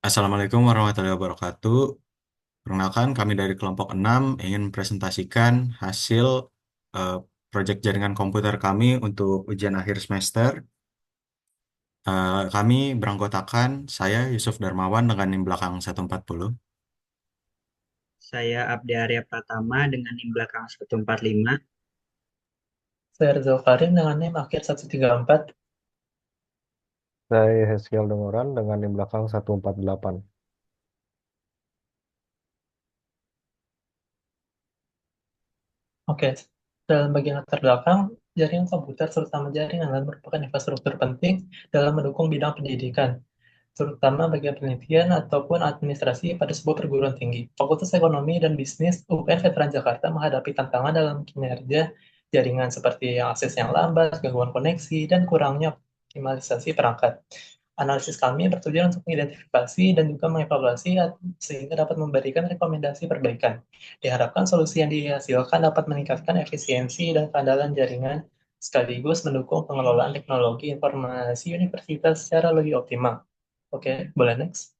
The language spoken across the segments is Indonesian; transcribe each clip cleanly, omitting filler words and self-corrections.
Assalamualaikum warahmatullahi wabarakatuh. Perkenalkan, kami dari kelompok 6 ingin presentasikan hasil eh, proyek jaringan komputer kami untuk ujian akhir semester. Kami beranggotakan saya Yusuf Darmawan dengan NIM belakang 140. Saya Abdi Arya Pratama dengan NIM belakang 145. Saya Rizal Karim dengan NIM akhir 134. Saya Heskiel Dengoran dengan NIM belakang 148. Oke, dalam bagian latar belakang, jaringan komputer terutama jaringan LAN merupakan infrastruktur penting dalam mendukung bidang pendidikan, terutama bagian penelitian ataupun administrasi pada sebuah perguruan tinggi. Fakultas Ekonomi dan Bisnis UPN Veteran Jakarta menghadapi tantangan dalam kinerja jaringan seperti yang akses yang lambat, gangguan koneksi, dan kurangnya optimalisasi perangkat. Analisis kami bertujuan untuk mengidentifikasi dan juga mengevaluasi sehingga dapat memberikan rekomendasi perbaikan. Diharapkan solusi yang dihasilkan dapat meningkatkan efisiensi dan keandalan jaringan sekaligus mendukung pengelolaan teknologi informasi universitas secara lebih optimal. Oke, boleh next.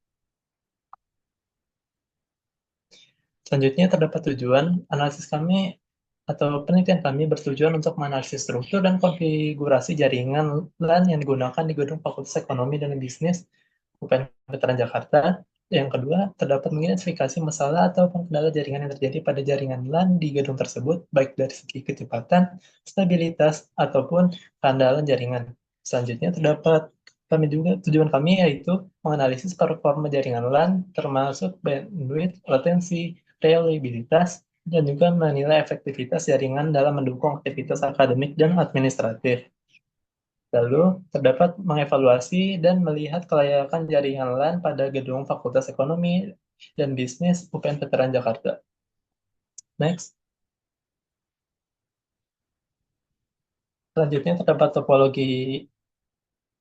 Selanjutnya terdapat tujuan analisis kami atau penelitian kami bertujuan untuk menganalisis struktur dan konfigurasi jaringan LAN yang digunakan di gedung Fakultas Ekonomi dan Bisnis UPN Veteran Jakarta. Yang kedua, terdapat mengidentifikasi masalah atau kendala jaringan yang terjadi pada jaringan LAN di gedung tersebut, baik dari segi kecepatan, stabilitas, ataupun keandalan jaringan. Selanjutnya terdapat tujuan kami yaitu menganalisis performa jaringan LAN, termasuk bandwidth, latensi, reliabilitas, dan juga menilai efektivitas jaringan dalam mendukung aktivitas akademik dan administratif. Lalu, terdapat mengevaluasi dan melihat kelayakan jaringan LAN pada gedung Fakultas Ekonomi dan Bisnis UPN Veteran Jakarta. Next. Selanjutnya terdapat topologi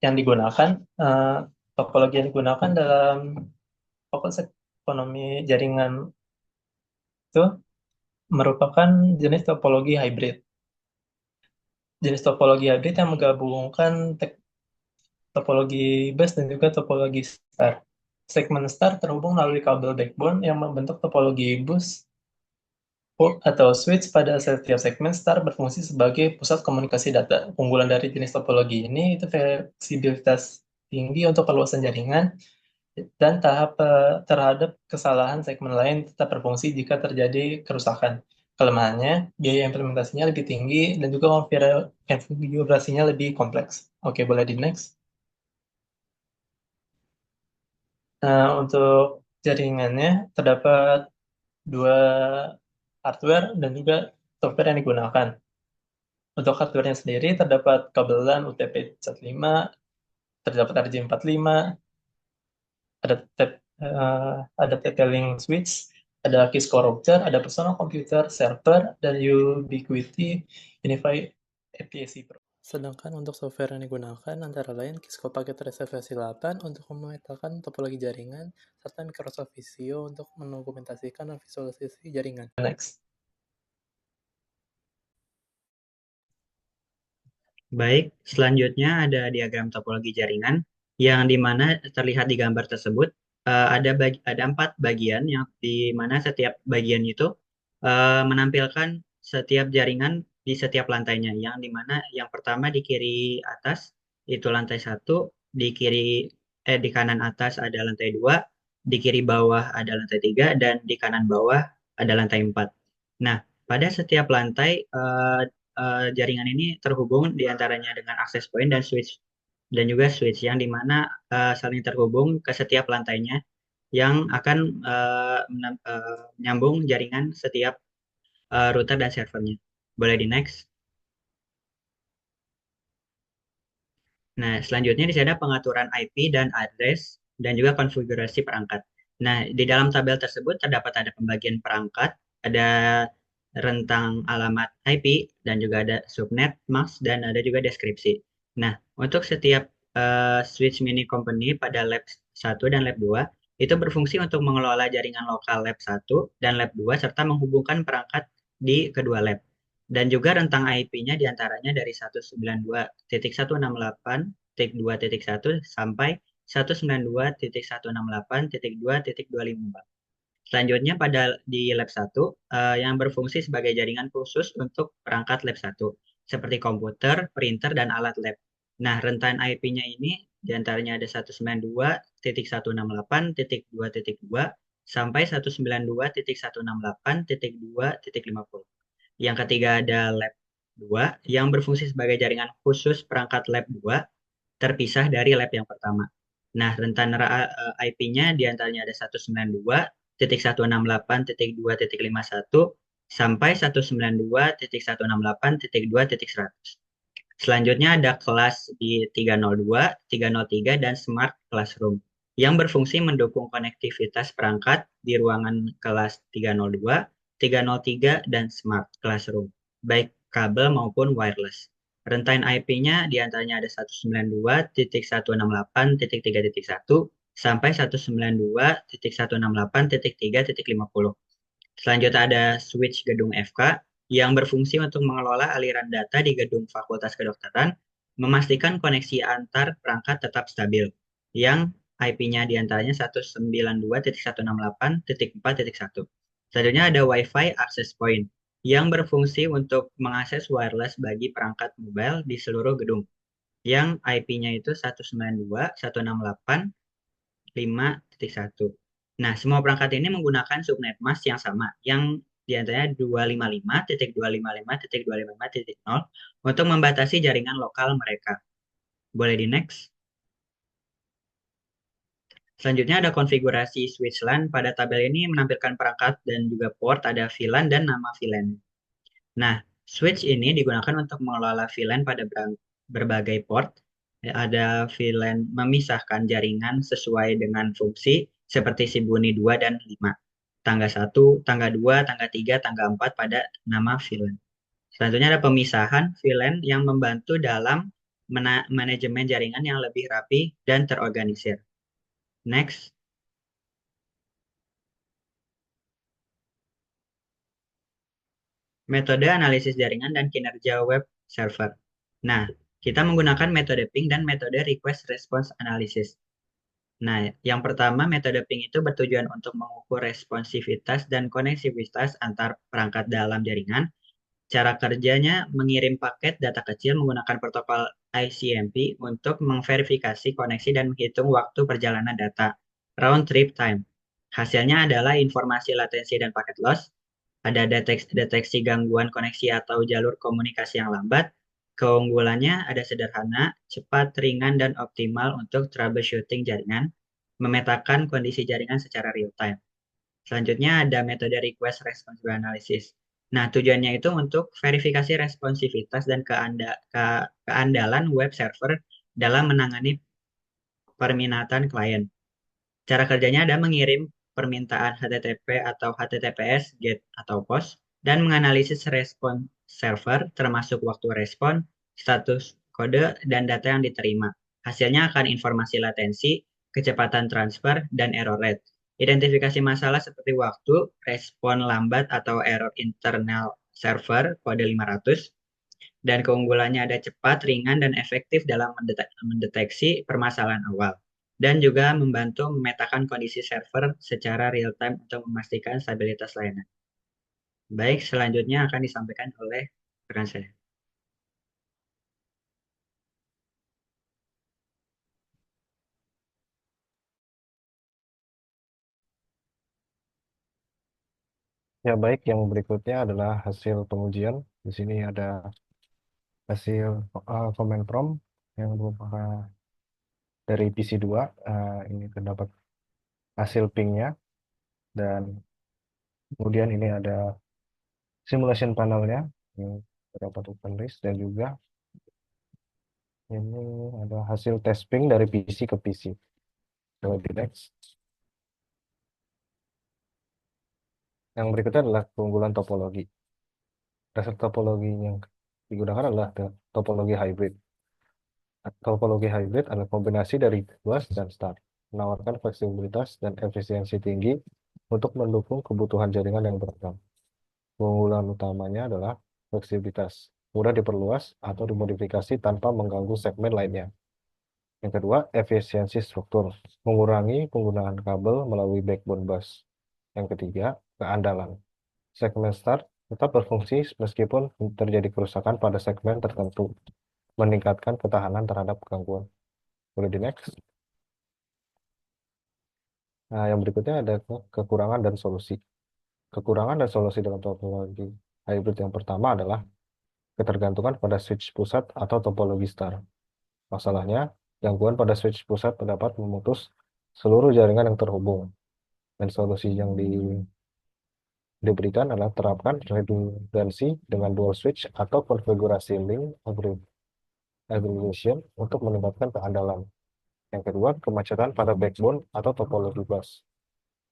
yang digunakan. Topologi yang digunakan dalam Fakultas Ekonomi jaringan itu merupakan jenis topologi hybrid. Jenis topologi hybrid yang menggabungkan topologi bus dan juga topologi star. Segmen star terhubung melalui kabel backbone yang membentuk topologi bus port atau switch pada setiap segmen star berfungsi sebagai pusat komunikasi data. Keunggulan dari jenis topologi ini itu fleksibilitas tinggi untuk perluasan jaringan dan terhadap kesalahan segmen lain tetap berfungsi jika terjadi kerusakan. Kelemahannya, biaya implementasinya lebih tinggi dan juga konfigurasinya lebih kompleks. Oke, boleh di next. Nah, untuk jaringannya terdapat dua hardware dan juga software yang digunakan. Untuk hardware-nya sendiri terdapat kabel LAN UTP-1.5, terdapat RJ45, ada ada TP-Link switch, ada Cisco router, ada personal computer, server, dan Ubiquiti Unified APC Pro. Sedangkan untuk software yang digunakan antara lain Cisco Packet Reservasi 8 untuk memetakan topologi jaringan, serta Microsoft Visio untuk mendokumentasikan dan visualisasi jaringan. Next. Baik, selanjutnya ada diagram topologi jaringan yang di mana terlihat di gambar tersebut ada 4 bagian yang di mana setiap bagian itu menampilkan setiap jaringan di setiap lantainya, yang di mana yang pertama di kiri atas itu lantai 1, di kanan atas ada lantai 2, di kiri bawah ada lantai 3, dan di kanan bawah ada lantai 4. Nah, pada setiap lantai jaringan ini terhubung diantaranya dengan access point dan switch, dan juga switch yang dimana saling terhubung ke setiap lantainya yang akan menyambung jaringan setiap router dan servernya. Boleh di next. Nah, selanjutnya di sini ada pengaturan IP dan address dan juga konfigurasi perangkat. Nah, di dalam tabel tersebut ada pembagian perangkat, ada rentang alamat IP, dan juga ada subnet, mask, dan ada juga deskripsi. Nah, untuk setiap switch mini company pada lab 1 dan lab 2 itu berfungsi untuk mengelola jaringan lokal lab 1 dan lab 2 serta menghubungkan perangkat di kedua lab. Dan juga rentang IP-nya diantaranya dari 192.168.2.1 sampai 192.168.2.254. Selanjutnya di lab 1 yang berfungsi sebagai jaringan khusus untuk perangkat lab 1 seperti komputer, printer, dan alat lab. Nah, rentan IP-nya ini diantaranya ada 192.168.2.2 sampai 192.168.2.50. Yang ketiga ada lab 2 yang berfungsi sebagai jaringan khusus perangkat lab 2 terpisah dari lab yang pertama. Nah, rentan IP-nya diantaranya ada 192.168.2.51 sampai 192.168.2.100. Selanjutnya ada kelas di 302, 303, dan Smart Classroom yang berfungsi mendukung konektivitas perangkat di ruangan kelas 302, 303, dan Smart Classroom, baik kabel maupun wireless. Rentan IP-nya diantaranya ada 192.168.3.1 sampai 192.168.3.50. Selanjutnya ada switch gedung FK yang berfungsi untuk mengelola aliran data di gedung Fakultas Kedokteran, memastikan koneksi antar perangkat tetap stabil, yang IP-nya diantaranya 192.168.4.1. Selanjutnya ada Wi-Fi Access Point yang berfungsi untuk mengakses wireless bagi perangkat mobile di seluruh gedung, yang IP-nya itu 192.168.5.1. Nah, semua perangkat ini menggunakan subnet mask yang sama, yang diantaranya 255.255.255.0 untuk membatasi jaringan lokal mereka. Boleh di next. Selanjutnya ada konfigurasi switch LAN. Pada tabel ini menampilkan perangkat dan juga port, ada VLAN dan nama VLAN. Nah, switch ini digunakan untuk mengelola VLAN pada berbagai port. Ada VLAN memisahkan jaringan sesuai dengan fungsi seperti Sibuni 2 dan 5. Tangga 1, tangga 2, tangga 3, tangga 4 pada nama VLAN. Selanjutnya ada pemisahan VLAN yang membantu dalam manajemen jaringan yang lebih rapi dan terorganisir. Next. Metode analisis jaringan dan kinerja web server. Nah, kita menggunakan metode ping dan metode request response analysis. Nah, yang pertama metode ping itu bertujuan untuk mengukur responsivitas dan koneksivitas antar perangkat dalam jaringan. Cara kerjanya mengirim paket data kecil menggunakan protokol ICMP untuk memverifikasi koneksi dan menghitung waktu perjalanan data, round trip time. Hasilnya adalah informasi latensi dan paket loss, ada deteksi gangguan koneksi atau jalur komunikasi yang lambat. Keunggulannya ada sederhana, cepat, ringan, dan optimal untuk troubleshooting jaringan, memetakan kondisi jaringan secara real time. Selanjutnya ada metode request response analysis. Nah, tujuannya itu untuk verifikasi responsivitas dan keandalan web server dalam menangani permintaan klien. Cara kerjanya ada mengirim permintaan HTTP atau HTTPS, GET atau POST, dan menganalisis respon server termasuk waktu respon, status kode, dan data yang diterima. Hasilnya akan informasi latensi, kecepatan transfer, dan error rate. Identifikasi masalah seperti waktu, respon lambat atau error internal server, kode 500, dan keunggulannya ada cepat, ringan, dan efektif dalam mendeteksi permasalahan awal. Dan juga membantu memetakan kondisi server secara real time untuk memastikan stabilitas layanan. Baik, selanjutnya akan disampaikan oleh rekan saya. Ya, baik. Yang berikutnya adalah hasil pengujian. Di sini ada hasil command prompt yang merupakan dari PC2. Ini terdapat hasil pingnya. Dan kemudian ini ada simulation panelnya yang terdapat open list. Dan juga ini ada hasil test ping dari PC ke PC. Coba di next. Yang berikutnya adalah keunggulan topologi. Dasar topologi yang digunakan adalah topologi hybrid. Topologi hybrid adalah kombinasi dari bus dan star, menawarkan fleksibilitas dan efisiensi tinggi untuk mendukung kebutuhan jaringan yang beragam. Keunggulan utamanya adalah fleksibilitas, mudah diperluas atau dimodifikasi tanpa mengganggu segmen lainnya. Yang kedua, efisiensi struktur, mengurangi penggunaan kabel melalui backbone bus. Yang ketiga, keandalan. Segmen start tetap berfungsi meskipun terjadi kerusakan pada segmen tertentu, meningkatkan ketahanan terhadap gangguan. Boleh di next. Nah, yang berikutnya ada kekurangan dan solusi. Kekurangan dan solusi dalam topologi hybrid yang pertama adalah ketergantungan pada switch pusat atau topologi star. Masalahnya, gangguan pada switch pusat dapat memutus seluruh jaringan yang terhubung. Dan solusi yang diberikan adalah terapkan redundansi dengan dual switch atau konfigurasi link aggregation untuk meningkatkan keandalan. Yang kedua, kemacetan pada backbone atau topologi bus.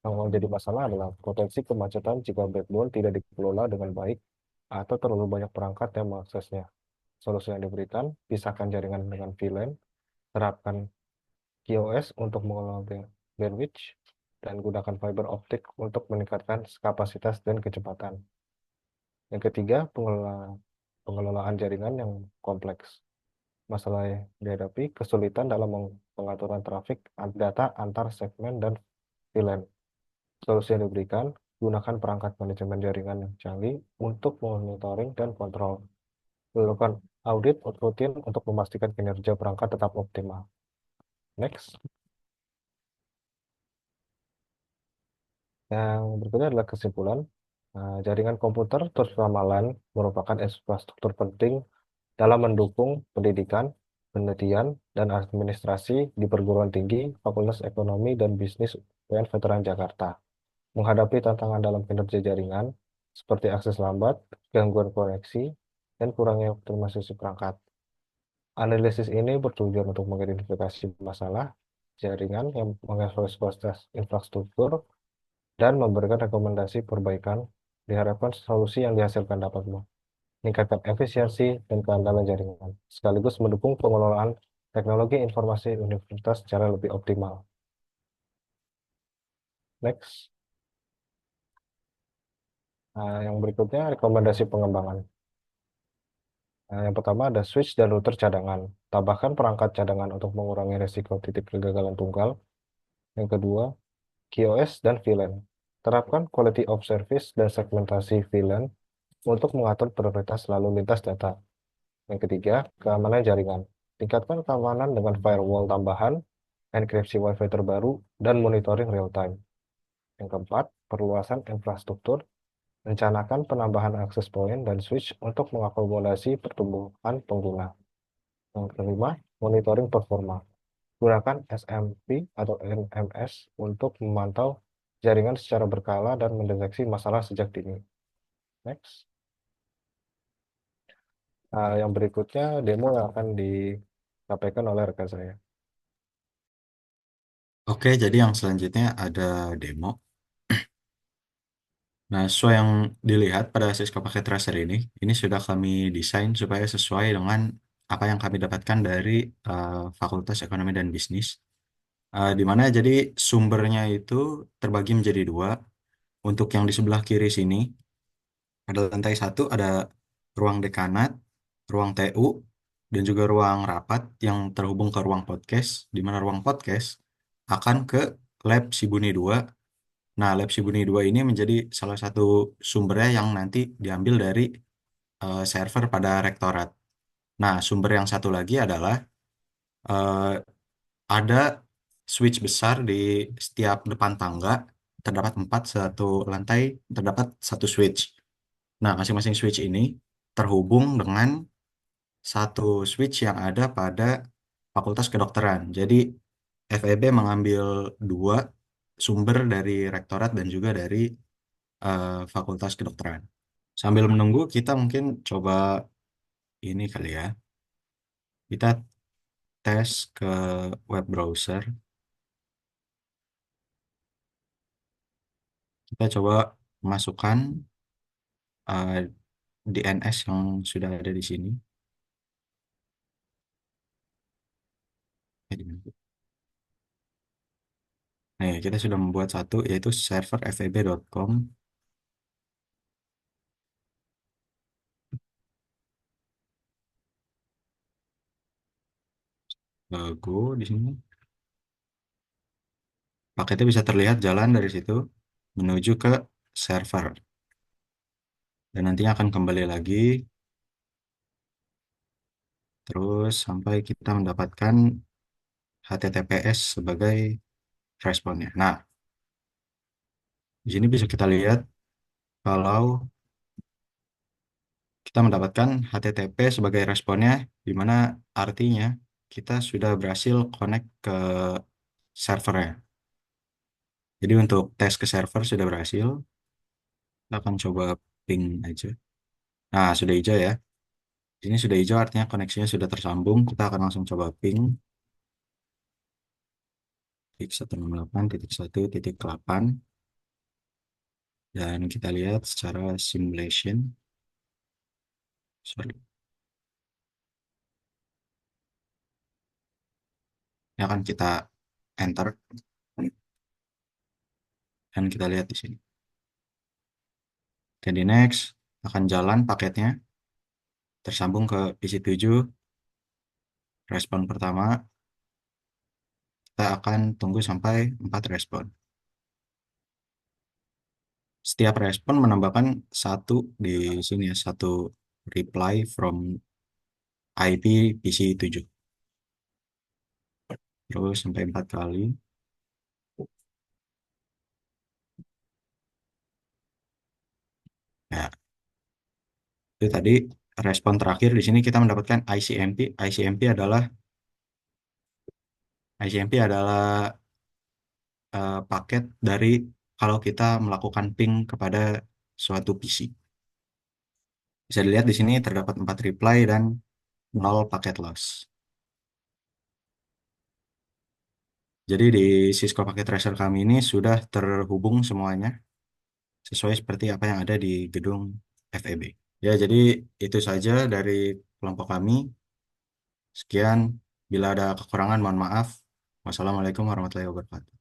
Yang menjadi masalah adalah potensi kemacetan jika backbone tidak dikelola dengan baik atau terlalu banyak perangkat yang mengaksesnya. Solusi yang diberikan, pisahkan jaringan dengan VLAN, terapkan QoS untuk mengelola bandwidth, dan gunakan fiber optik untuk meningkatkan kapasitas dan kecepatan. Yang ketiga, pengelolaan jaringan yang kompleks. Masalah yang dihadapi kesulitan dalam pengaturan trafik data antar segmen dan VLAN. Solusi yang diberikan, gunakan perangkat manajemen jaringan yang canggih untuk monitoring dan kontrol. Lakukan audit rutin untuk memastikan kinerja perangkat tetap optimal. Next. Yang berikutnya adalah kesimpulan. Jaringan komputer terutama LAN merupakan infrastruktur penting dalam mendukung pendidikan, penelitian, dan administrasi di perguruan tinggi, Fakultas Ekonomi dan Bisnis UPN Veteran Jakarta. Menghadapi tantangan dalam kinerja jaringan, seperti akses lambat, gangguan koneksi, dan kurangnya optimalisasi perangkat. Analisis ini bertujuan untuk mengidentifikasi masalah jaringan yang mengevaluasi infrastruktur dan memberikan rekomendasi perbaikan. Diharapkan solusi yang dihasilkan dapat meningkatkan efisiensi dan keandalan jaringan, sekaligus mendukung pengelolaan teknologi informasi universitas secara lebih optimal. Next. Yang berikutnya rekomendasi pengembangan. Yang pertama ada switch dan router cadangan. Tambahkan perangkat cadangan untuk mengurangi risiko titik kegagalan tunggal. Yang kedua, QoS dan VLAN. Terapkan quality of service dan segmentasi VLAN untuk mengatur prioritas lalu lintas data. Yang ketiga, keamanan jaringan. Tingkatkan keamanan dengan firewall tambahan, enkripsi Wi-Fi terbaru, dan monitoring real-time. Yang keempat, perluasan infrastruktur. Rencanakan penambahan akses point dan switch untuk mengakomodasi pertumbuhan pengguna. Yang kelima, monitoring performa. Gunakan SMP atau NMS untuk memantau jaringan secara berkala dan mendeteksi masalah sejak dini. Next. Yang berikutnya demo yang akan disampaikan oleh rekan saya. Oke, jadi yang selanjutnya ada demo. Nah, sesuai yang dilihat pada Cisco Packet Tracer ini sudah kami desain supaya sesuai dengan apa yang kami dapatkan dari Fakultas Ekonomi dan Bisnis. Di mana jadi sumbernya itu terbagi menjadi dua. Untuk yang di sebelah kiri sini, pada lantai satu ada ruang dekanat, ruang TU, dan juga ruang rapat yang terhubung ke ruang podcast, di mana ruang podcast akan ke lab Sibuni 2. Nah, lab Sibuni 2 ini menjadi salah satu sumbernya yang nanti diambil dari server pada rektorat. Nah, sumber yang satu lagi adalah eh, ada switch besar di setiap depan tangga, terdapat empat, satu lantai, terdapat satu switch. Nah, masing-masing switch ini terhubung dengan satu switch yang ada pada Fakultas Kedokteran. Jadi, FEB mengambil dua sumber dari rektorat dan juga dari Fakultas Kedokteran. Sambil menunggu, kita mungkin coba ini kali ya. Kita tes ke web browser. Kita coba masukkan eh, DNS yang sudah ada di sini. Nah, kita sudah membuat satu, yaitu server feb.com. Go di sini. Paketnya bisa terlihat jalan dari situ menuju ke server. Dan nantinya akan kembali lagi terus sampai kita mendapatkan HTTPS sebagai responnya. Nah, di sini bisa kita lihat kalau kita mendapatkan HTTP sebagai responnya, di mana artinya kita sudah berhasil connect ke servernya. Jadi untuk tes ke server sudah berhasil. Kita akan coba ping aja. Nah, sudah hijau ya. Di sini sudah hijau artinya koneksinya sudah tersambung. Kita akan langsung coba ping titik 168.1.8 dan kita lihat secara simulation. Sorry. Ini akan kita enter dan kita lihat di sini. Oke, di next akan jalan paketnya tersambung ke PC7. Respon pertama kita akan tunggu sampai 4 respon. Setiap respon menambahkan satu di sini ya, satu reply from IP PC7. Terus sampai 4 kali. Ya, itu tadi respon terakhir di sini kita mendapatkan ICMP. ICMP adalah paket dari kalau kita melakukan ping kepada suatu PC. Bisa dilihat di sini terdapat 4 reply dan 0 paket loss. Jadi di Cisco Packet Tracer kami ini sudah terhubung semuanya sesuai seperti apa yang ada di gedung FEB. Ya, jadi itu saja dari kelompok kami. Sekian, bila ada kekurangan mohon maaf. Wassalamualaikum warahmatullahi wabarakatuh.